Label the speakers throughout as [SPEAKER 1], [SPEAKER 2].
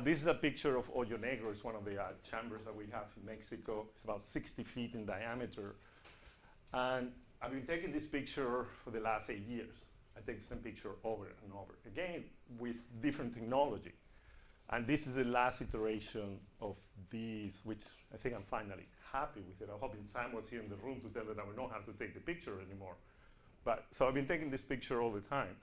[SPEAKER 1] This is a picture of Hoyo Negro. It's one of the chambers that we have in Mexico. It's about 60 feet in diameter. And I've been taking this picture for the last 8 years. I take the same picture over and over, again, with different technology. And this is the last iteration of these, which I think I'm finally happy with it. I'm hoping Sam was here in the room to tell me that we don't have to take the picture anymore. But so I've been taking this picture all the time.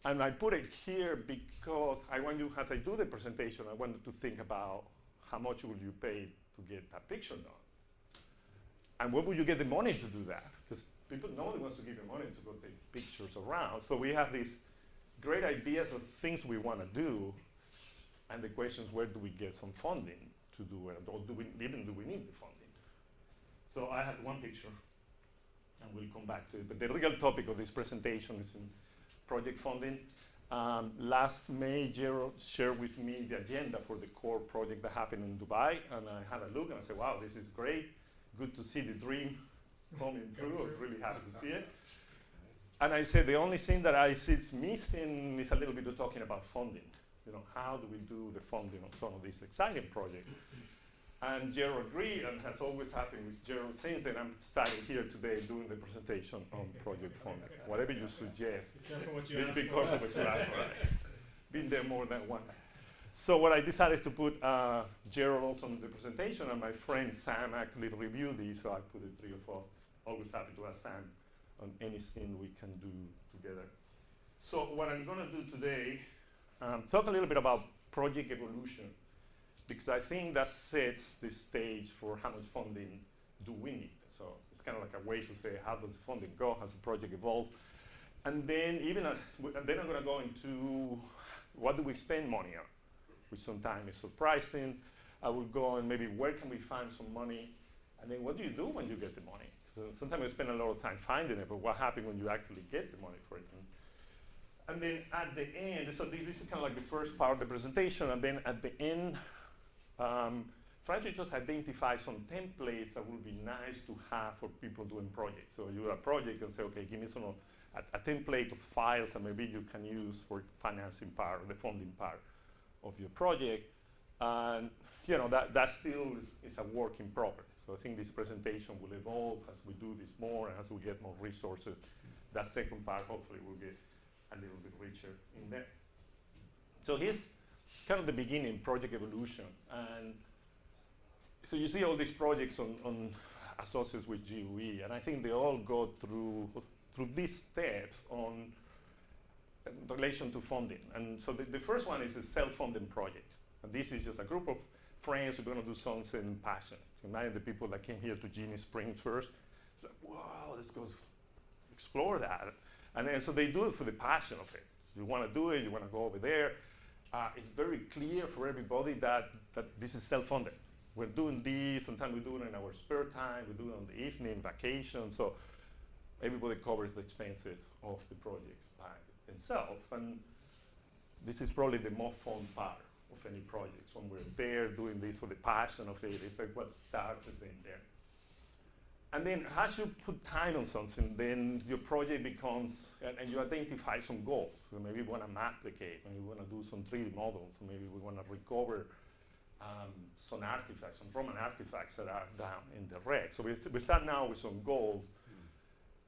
[SPEAKER 1] And I put it here because I want you, as I do the presentation, I wanted to think about how much will you pay to get that picture done. And where would you get the money to do that? Because people, nobody wants to give you money to go take pictures around. So we have these great ideas of things we want to do. And the question is, where do we get some funding to do it? Or do we need the funding? So I had one picture, and we'll come back to it. But the real topic of this presentation is in project funding. Last May, Gerald shared with me the agenda for the core project that happened in Dubai, and I had a look and I said, wow, this is great. Good to see the dream coming through. I was really happy to see it. And I said, the only thing that I see is missing is a little bit of talking about funding. You know, how do we do the funding of some of these exciting projects? And Gerald agreed, and has always happened with Gerald since then. I'm starting here today doing the presentation on project funding. Whatever you suggest, be careful what you ask for. Been there more than once. So what I decided to put Gerald also on the presentation, and my friend Sam actually reviewed these, so I put the three of us. Always happy to ask Sam on anything we can do together. So what I'm going to do today, talk a little bit about project evolution, because I think that sets the stage for how much funding do we need. So it's kind of like a way to say, how does the funding go? Has the project evolved? And then and then I'm going to go into what do we spend money on, which sometimes is surprising. I will go and maybe where can we find some money? And then what do you do when you get the money? So sometimes we spend a lot of time finding it, but what happens when you actually get the money for it? And then at the end, so this is kind of like the first part of the presentation, and then at the end, try to just identify some templates that would be nice to have for people doing projects. So you have a project and say, okay, give me some a template of files that maybe you can use for financing part or the funding part of your project. And you know, that still is a work in progress. So I think this presentation will evolve as we do this more and as we get more resources. That second part hopefully will get a little bit richer in there. So here's kind of the beginning, project evolution. And so you see all these projects on associates with GUE, and I think they all go through these steps on relation to funding. And so the first one is a self-funding project. And this is just a group of friends who are going to do something passionate. Imagine the people that came here to Genie Springs first. It's like, wow, let's go explore that. And then so they do it for the passion of it. You want to do it, you want to go over there. It's very clear for everybody that this is self-funded. We're doing this, sometimes we do it in our spare time, we do it on the evening, vacation, so everybody covers the expenses of the project by themselves. And this is probably the most fun part of any project. So when we're there doing this for the passion of it, it's like what starts in there. And then as you put time on something, then your project becomes, and you identify some goals. So maybe we want to map the cave, maybe we want to do some 3D models, or maybe we want to recover some artifacts, some Roman artifacts that are down in the wreck. So we start now with some goals.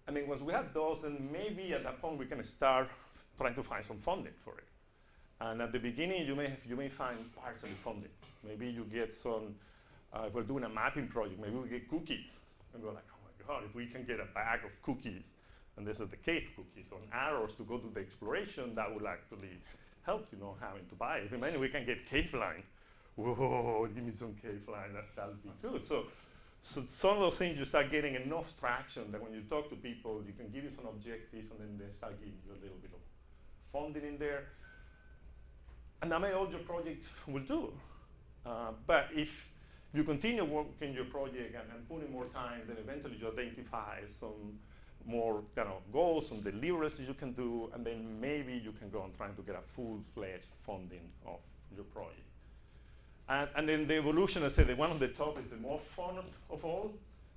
[SPEAKER 1] And then once we have those, then maybe at that point we can start trying to find some funding for it. And at the beginning, you may find partially funding. Maybe you get some, if we're doing a mapping project, maybe we get cookies. And we're like, oh my God, if we can get a bag of cookies, and this is the cave cookies, on arrows to go do the exploration, that would actually help, you know, having to buy it. If maybe we can get cave line. Whoa, give me some cave line, that would be good. So some of those things, you start getting enough traction that when you talk to people, you can give you some objectives, and then they start giving you a little bit of funding in there. And that may all your project will do. But if you continue working your project and putting more time, then eventually you identify some more kind of goals, some deliverables you can do, and then maybe you can go on trying to get a full-fledged funding of your project. And then the evolution, I said, the one on the top is the more fun of all.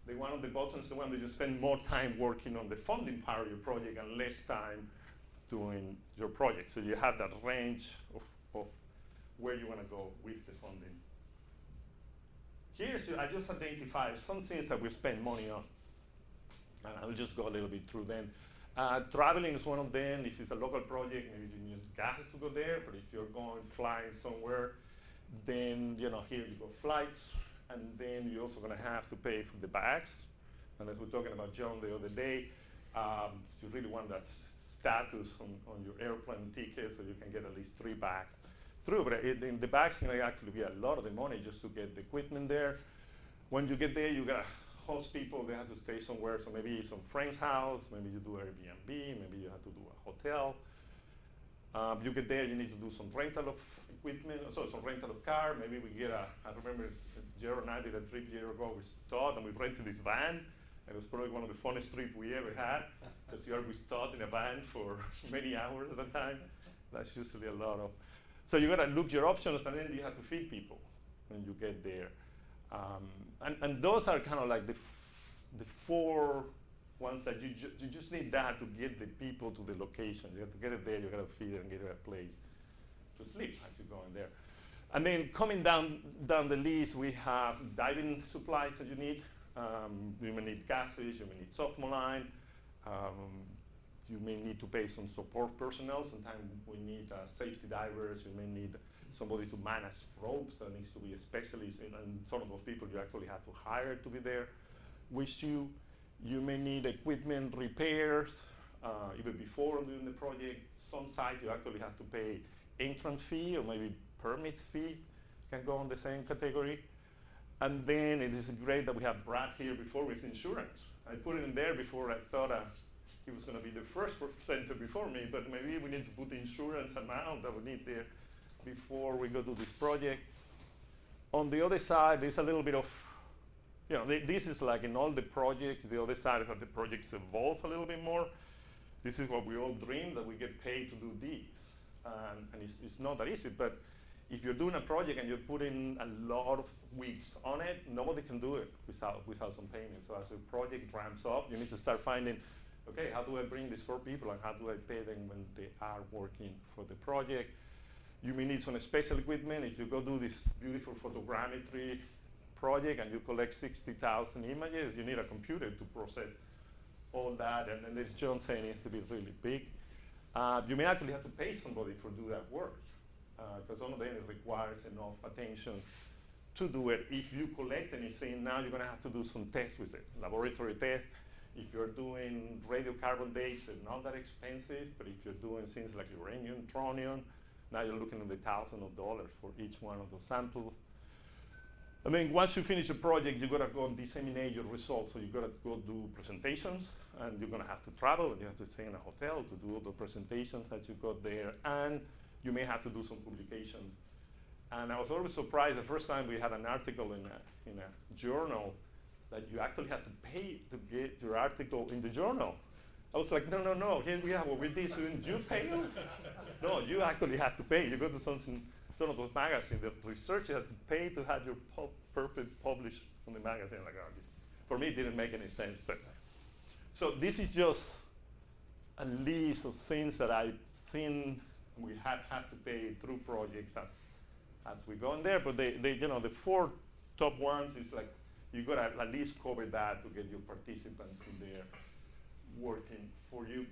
[SPEAKER 1] The one on the bottom is the one that you spend more time working on the funding part of your project and less time doing your project. So you have that range of where you want to go with the funding. Here's, I just identified some things that we spend money on. And I'll just go a little bit through them. Traveling is one of them. If it's a local project, maybe you need gas to go there, but if you're going flying somewhere, then here you go flights, and then you're also gonna have to pay for the bags. And as we were talking about John the other day, you really want that status on your airplane ticket so you can get at least 3 bags through. But the bags can actually be a lot of the money just to get the equipment there. When you get there, you gotta host people, they have to stay somewhere, so maybe some friend's house, maybe you do Airbnb, maybe you have to do a hotel. You get there, you need to do some rental of equipment, so some rental of car, maybe we get I remember Gerald and I did a trip a year ago with Todd, and we rented this van, and it was probably one of the funnest trips we ever had, because you're with Todd in a van for many hours at a time. That's usually a lot of, so you gotta look your options, and then you have to feed people when you get there. And those are kind of like the 4 ones that you just need that to get the people to the location. You have to get it there, you got to feed it and get it a place to sleep as you go in there. And then coming down the list, we have diving supplies that you need. You may need gases, you may need softmoline. You may need to pay some support personnel. Sometimes we need safety divers, you may need somebody to manage ropes that needs to be a specialist in, and some of those people you actually have to hire to be there with you. You may need equipment repairs, even before doing the project. Some sites you actually have to pay entrance fee or maybe permit fee, can go on the same category. And then it is great that we have Brad here before with insurance. I put it in there before I thought he was gonna be the first presenter before me, but maybe we need to put the insurance amount that we need there before we go to this project. On the other side, there's a little bit of, this is like in all the projects, the other side is that the projects evolve a little bit more. This is what we all dream, that we get paid to do this. And it's not that easy, but if you're doing a project and you're putting a lot of weeks on it, nobody can do it without some payment. So as the project ramps up, you need to start finding, okay, how do I bring these 4 people and how do I pay them when they are working for the project? You may need some special equipment. If you go do this beautiful photogrammetry project and you collect 60,000 images, you need a computer to process all that. And then as John saying, it has to be really big. You may actually have to pay somebody for do that work, because some of them it requires enough attention to do it. If you collect anything, now you're gonna have to do some tests with it, laboratory tests. If you're doing radiocarbon dates, they're not that expensive, but if you're doing things like uranium, tronium, now you're looking at the thousands of dollars for each one of those samples. And then once you finish a project, you gotta go and disseminate your results. So you gotta go do presentations, and you're gonna have to travel, and you have to stay in a hotel to do all the presentations that you got there, and you may have to do some publications. And I was always surprised the first time we had an article in a journal that you actually had to pay to get your article in the journal. I was like, no, here we are, what we did, so you pay us? No, you actually have to pay. You go to some of those magazines, the researcher had to pay to have your paper published on the magazine. Like, oh, for me, it didn't make any sense. But so this is just a list of things that I've seen we had to pay through projects as we go in there. But the 4 top ones is like, you gotta at least cover that to get your participants in there working for you.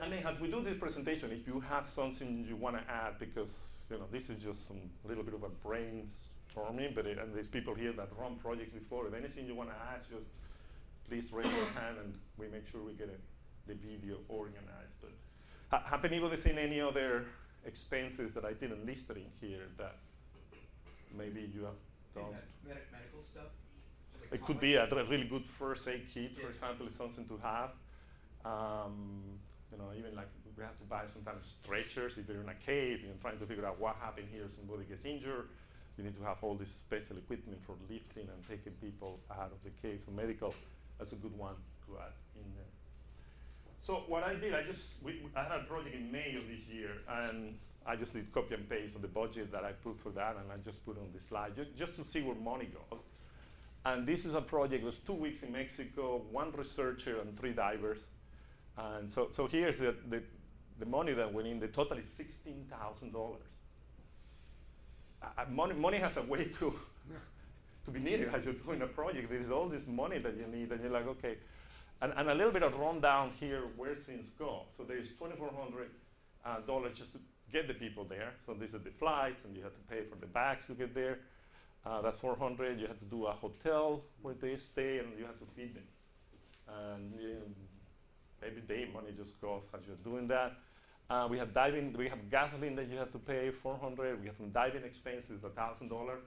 [SPEAKER 1] And then as we do this presentation, if you have something you want to add, because this is just some little bit of a brainstorming, but and there's people here that run projects before. If anything you want to add, just please raise your hand, and we make sure we get the video organized. But have anybody seen any other expenses that I didn't list in here that maybe you have done?
[SPEAKER 2] Medical stuff.
[SPEAKER 1] It could be a really good first aid kit, for example, is something to have. Even like we have to buy sometimes stretchers if you're in a cave and trying to figure out what happened here, somebody gets injured. You need to have all this special equipment for lifting and taking people out of the cave. So medical, that's a good one to add in there. So what I did, I had a project in May of this year, and I just did copy and paste on the budget that I put for that, and I just put on the slide, just to see where money goes. And this is a project, it was 2 weeks in Mexico, 1 researcher and 3 divers. And so here's the money that went in. The total is $16,000. money has a way to be needed as you're doing a project. There's all this money that you need, and you're like, okay. And a little bit of rundown here where things go. So there's $2,400 just to get the people there. So these are the flights, and you have to pay for the bags to get there. That's $400. You have to do a hotel where they stay, and you have to feed them. And every day money just goes as you're doing that. We have gasoline that you have to pay, $400. We have some diving expenses, $1,000.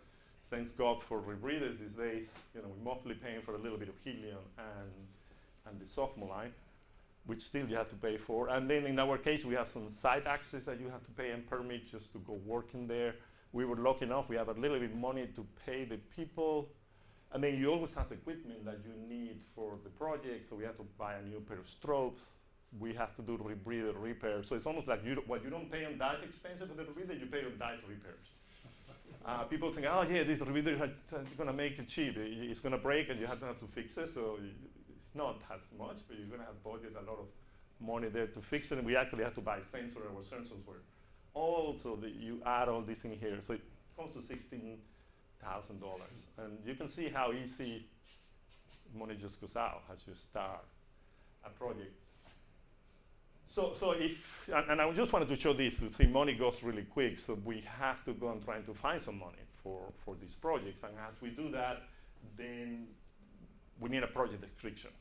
[SPEAKER 1] Thanks God for rebreathers these days. We're mostly paying for a little bit of helium and the sophomore line, which still you have to pay for. And then in our case, we have some site access that you have to pay and permit just to go work in there. We were lucky enough, we have a little bit of money to pay the people. And then you always have equipment that you need for the project. So we have to buy a new pair of strobes. We have to do rebreather repairs. So it's almost like what you don't pay on dive expenses for the rebreather, you pay on dive repairs. People think, oh yeah, this rebreather is going to make it cheap. It's going to break and you have to fix it. So it's not as much, but you're going to have budget a lot of money there to fix it. And we actually have to buy sensors. Our sensors were also you add all this in here. So it comes to $16,000. And you can see how easy money just goes out as you start a project. So and I just wanted to show this to see money goes really quick, so we have to go and try to find some money for these projects. And as we do that, then we need a project description.